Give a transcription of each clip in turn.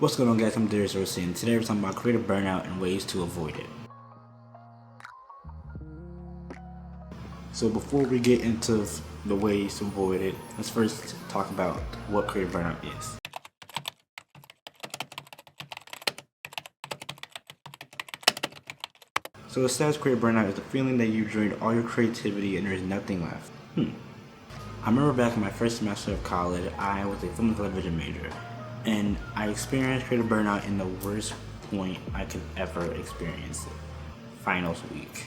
What's going on, guys? I'm Darius Orsi, and today we're talking about creative burnout and ways to avoid it. So before we get into the ways to avoid it, let's first talk about what creative burnout is. So it says creative burnout is the feeling that you drained all your creativity and there's nothing left. I remember back in my first semester of college, I was a film and television major, and I experienced creative burnout in the worst point I could ever experience it. Finals week.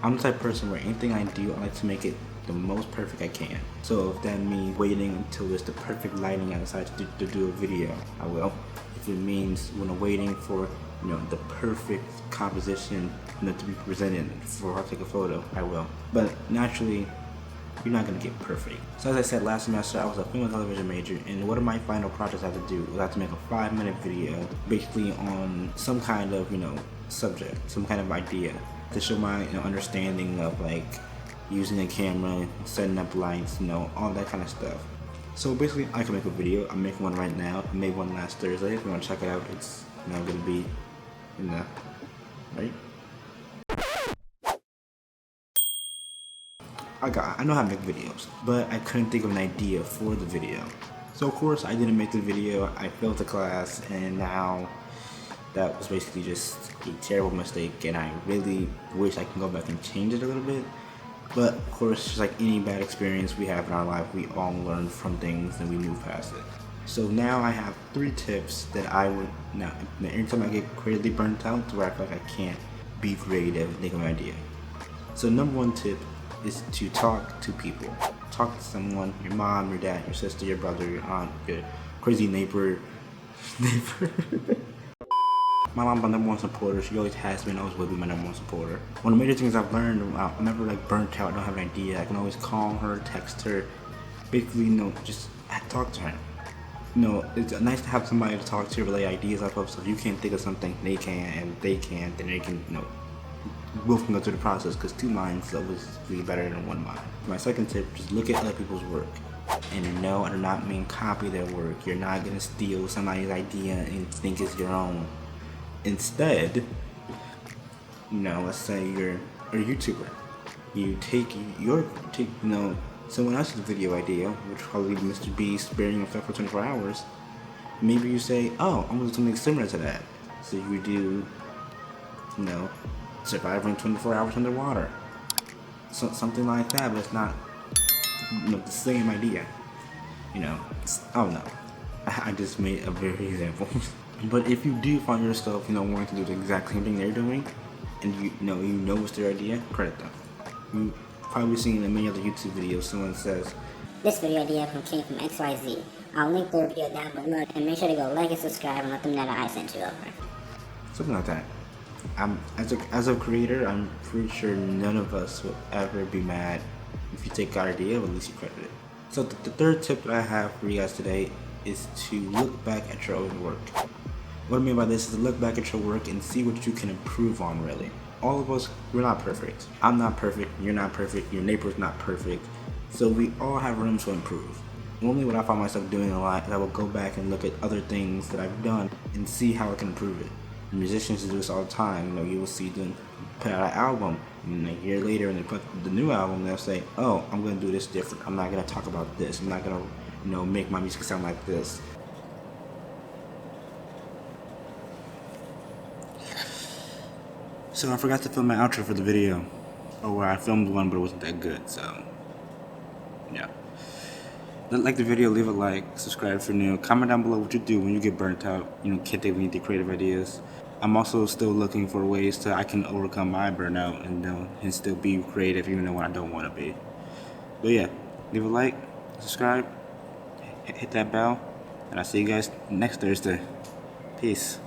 I'm the type of person where anything I do, I like to make it the most perfect I can. So if that means waiting until it's the perfect lighting outside to do a video, I will. If it means waiting for the perfect composition to be presented before I take a photo, I will. But naturally, you're not gonna get perfect. So as I said last semester, I was a film and television major, and one of my final projects I had to do was I had to make a 5-minute video, basically on some kind of subject, some kind of idea, to show my understanding of like using a camera, setting up lights, all that kind of stuff. So basically, I can make a video. I'm making one right now. I made one last Thursday. If you want to check it out, it's gonna be in the right. I know how to make videos, but I couldn't think of an idea for the video. So of course I didn't make the video, I failed the class, and now that was basically just a terrible mistake, and I really wish I can go back and change it a little bit. But of course, just like any bad experience we have in our life, we all learn from things and we move past it. So now I have 3 tips that I would, now every time I get creatively burnt out to where I feel like I can't be creative and think of an idea. So number 1 tip is to talk to people. Talk to someone, your mom, your dad, your sister, your brother, your aunt, your crazy neighbor. My mom's my number 1 supporter. She always has been, always will be my number 1 supporter. One of the major things I've learned, I'm never burnt out, I don't have an idea. I can always call her, text her, basically, just talk to her. It's nice to have somebody to talk to, relay ideas off of, so if you can't think of something, they can, and they can't, then they can, both can go through the process, because 2 minds is always really better than 1 mind. My second tip, just look at other people's work. And no, I do not mean copy their work. You're not going to steal somebody's idea and think it's your own. Instead, let's say you're a YouTuber. You take someone else's video idea, which probably be Mr. Beast burying himself for 24 hours. Maybe you say, oh, I'm going to do something similar to that. So you do, surviving 24 hours underwater. So, something like that, but it's not the same idea. Oh no. I just made a very example. But if you do find yourself, wanting to do the exact same thing they're doing, and you know it's their idea, credit them. You've probably seen in many other YouTube videos, someone says, this video idea came from XYZ. I'll link their video down below, and make sure to go like and subscribe and let them know that I sent you over. Something like that. As a creator, I'm pretty sure none of us will ever be mad if you take our idea, but at least you credit it. So the third tip that I have for you guys today is to look back at your own work. What I mean by this is to look back at your work and see what you can improve on, really. All of us, we're not perfect. I'm not perfect, you're not perfect, your neighbor's not perfect. So we all have room to improve. Normally what I find myself doing a lot is I will go back and look at other things that I've done and see how I can improve it. Musicians do this all the time. You will see them put out an album, and a year later, when they put the new album, they'll say, "Oh, I'm gonna do this different. I'm not gonna talk about this. I'm not gonna, make my music sound like this." So I forgot to film my outro for the video, or I filmed one, but it wasn't that good. So, yeah. Like the video, leave a like, subscribe for new, comment down below what you do when you get burnt out, can't think of any creative ideas. I'm also still looking for ways I can overcome my burnout and still be creative even though I don't want to be. But yeah, leave a like, subscribe, hit that bell, and I'll see you guys next Thursday. Peace.